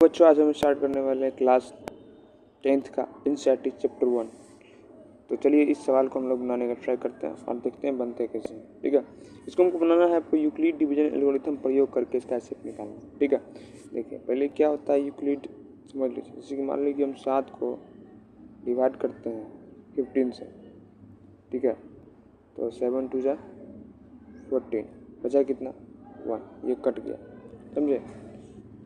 बच्चों आज हम स्टार्ट करने वाले हैं क्लास 10th का एनसीईआरटी चैप्टर 1। तो चलिए इस सवाल को हम लोग बनाने का ट्राई करते हैं और देखते हैं बनते कैसे हैं। ठीक है, इसको हमको बनाना है आपको यूक्लिड डिवीजन एल्गोरिथम प्रयोग करके इसका एसेट निकालना है। ठीक है, देखिए पहले क्या होता है यूक्लिड समझ लीजिए। जैसे कि मान लीजिए कि हम 7 को डिवाइड करते हैं 15 से। ठीक है, तो 7 2 जा 14, बचा कितना 1, ये कट गया, समझे।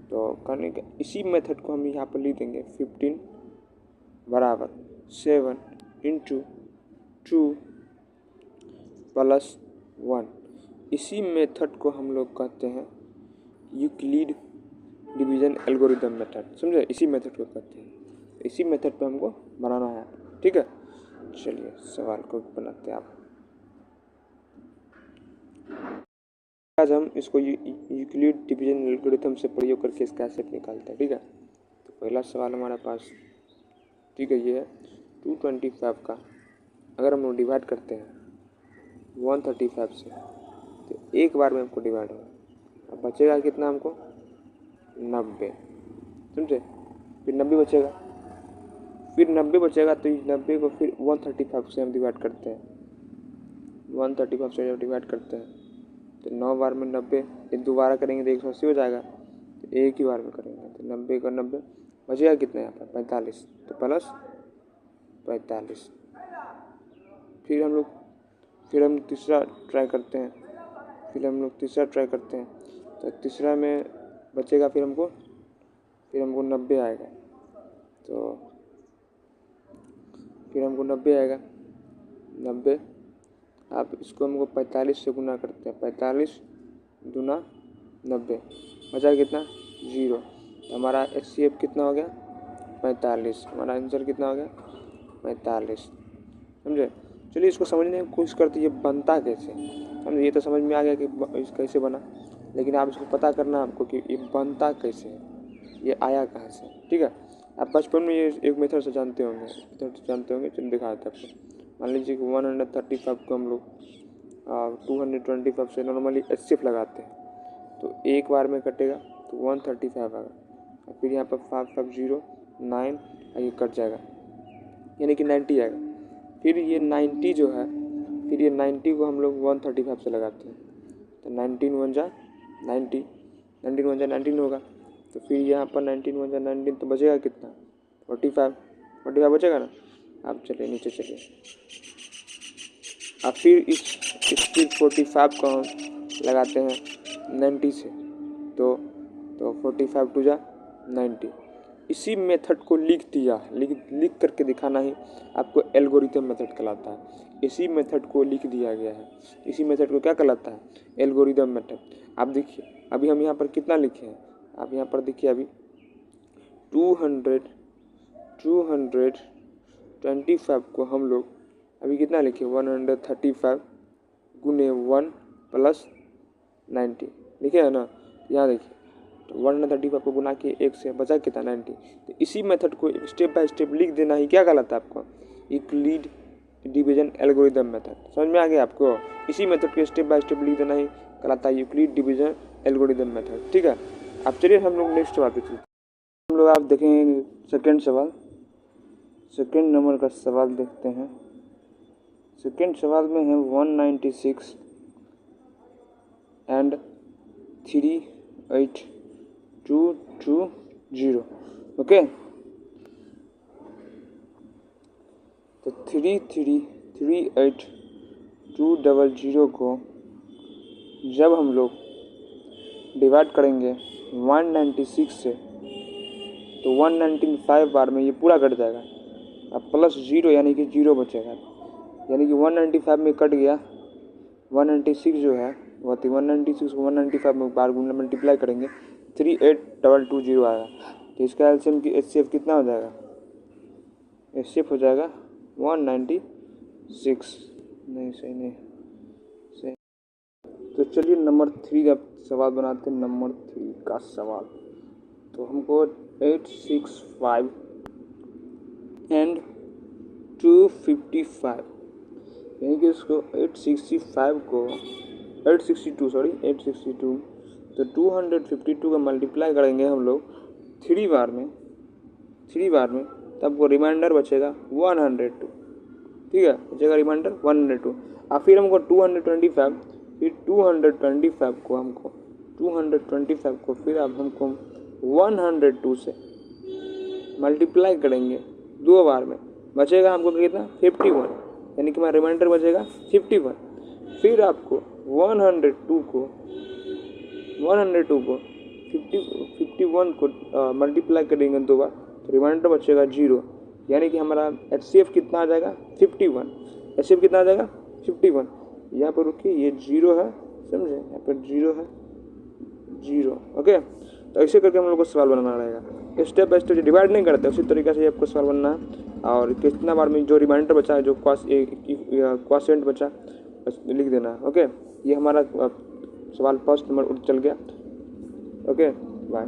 तो करने का इसी मेथड को हम यहाँ पर लिख देंगे 15 बराबर 7 इंटू 2 प्लस 1। इसी मेथड को हम लोग कहते हैं यूक्लिड डिवीजन एल्गोरिथम मेथड, समझे। इसी मेथड को कहते हैं, इसी मेथड पे हमको बनाना है। ठीक है, चलिए सवाल को बनाते हैं। आप आज हम इसको यूक्लिड डिवीजन एल्गोरिथम से प्रयोग करके इसका एसेट निकालते हैं। ठीक है, तो पहला सवाल हमारे पास, ठीक है, ये है 225 का अगर हम लोग डिवाइड करते हैं 135 से, तो एक बार में हमको डिवाइड होगा। अब बचेगा कितना हमको 90, समझे। फिर 90 बचेगा, फिर 90 बचेगा, तो 90 को फिर 135 से हम डिवाइड करते हैं। 135 से जब डिवाइड करते हैं तो 9 बार में 90, ये दोबारा करेंगे तो 180 हो जाएगा। तो एक ही बार में करेंगे तो 90 का 90 बचेगा कितना यहाँ पर 45, तो प्लस 45। फिर हम तीसरा ट्राई करते हैं, तो तीसरा में बचेगा फिर हमको 90 आएगा। तो फिर हमको 90 आएगा, 90। आप इसको हमको 45 से गुना करते हैं, 45 दूना 90, बचा कितना 0। तो हमारा एचसीएफ कितना हो गया 45। हमारा आंसर कितना हो गया 45, समझे। चलिए इसको समझने की कोशिश करते हैं ये बनता कैसे, समझे। ये तो समझ में आ गया कि कैसे बना, लेकिन आप इसको पता करना आपको कि ये बनता कैसे है, ये आया कहाँ से। ठीक है, आप बचपन में ये एक मेथड से जानते होंगे, चलिए दिखाते हैं आपको। मान लीजिए कि 135 को हम लोग 225 से नॉर्मली एचसीएफ लगाते हैं, तो एक बार में कटेगा तो 135 आएगा, और फिर यहाँ पर 550 9 ये कट जाएगा, यानी कि 90 आएगा। फिर ये 90 जो है, फिर ये 90 को हम लोग 135 से लगाते हैं, तो 19 1 जा 90, 19 1 जा 19 होगा। तो फिर यहाँ पर 19 1 जा 19, तो बचेगा कितना 45 बचेगा ना। आप चलिए नीचे चलिए, अब फिर इस 45 को हम लगाते हैं 90 से, तो 45 2 जा 90। इसी मेथड को लिख करके दिखाना ही आपको एल्गोरिथम मेथड कहलाता है। इसी मेथड को लिख दिया गया है, इसी मेथड को क्या कहलाता है एल्गोरिथम मेथड। आप देखिए अभी हम यहाँ पर कितना लिखे हैं, आप यहाँ पर देखिए अभी 225 को हम लोग अभी कितना लिखे 135 गुने 1 प्लस 90 लिखे है ना। यहाँ देखिए तो 135 को गुना किए 1 से, बचा कितना 90। तो इसी मेथड को स्टेप बाय स्टेप लिख देना ही क्या कहलाता है आपको यूक्लिड डिवीजन एल्गोरिथम मेथड। समझ में आ गया आपको। इसी मेथड को स्टेप बाय स्टेप लिख देना ही कहलाता है यूक्लिड डिवीजन एल्गोरिथम मेथड। ठीक है, अब चलिए हम लोग नेक्स्ट सवाल पे चलते हैं। हम लोग आप देखेंगे सेकेंड नंबर का सवाल देखते हैं। सेकेंड सवाल में है 196 एंड 38220। ओके, तो 3838200 को जब हम लोग डिवाइड करेंगे 196 से, तो 195 बार में ये पूरा कट जाएगा। अब प्लस 0 यानी कि 0 बचेगा, यानी कि 195 में कट गया। 196 जो है वो 196 को 195 में बार गुना मल्टीप्लाई करेंगे 38220 आएगा। तो इसका एलसीएम की एचसीएफ कितना हो जाएगा, एचसीएफ हो जाएगा 196। नहीं सही नहीं सही। तो चलिए नंबर 3 का सवाल बनाते हैं। नंबर 3 का सवाल, तो हमको 865 एंड 255, यानी कि इसको 862 तो 252 का मल्टीप्लाई करेंगे हम लोग 3 बार में तो आपको रिमाइंडर बचेगा 102, ठीक है, बचेगा रिमाइंडर 102। और फिर हमको 225, फिर 225 को फिर अब हमको 102 से मल्टीप्लाई करेंगे 2 बार में, बचेगा हमको कितना 51, यानी कि हमारा रिमाइंडर बचेगा 51। फिर आपको 102 को 51 को मल्टीप्लाई करेंगे 2 बार, तो रिमाइंडर बचेगा 0, यानी कि हमारा HCF कितना आ जाएगा 51। HCF कितना आ जाएगा 51। यहाँ पर रुकिए, ये 0 है, समझे, यहाँ पर 0 है, 0। ओके, तो ऐसे करके हम लोग को सवाल बनाना रहेगा, स्टेप बाय स्टेप डिवाइड नहीं करते, उसी तरीके से आपको सवाल बनना है। और कितना बार में जो रिमाइंडर बचा है, जो क्वाशेंट बचा, लिख देना है। ओके, ये हमारा सवाल फर्स्ट नंबर चल गया। Okay, bye.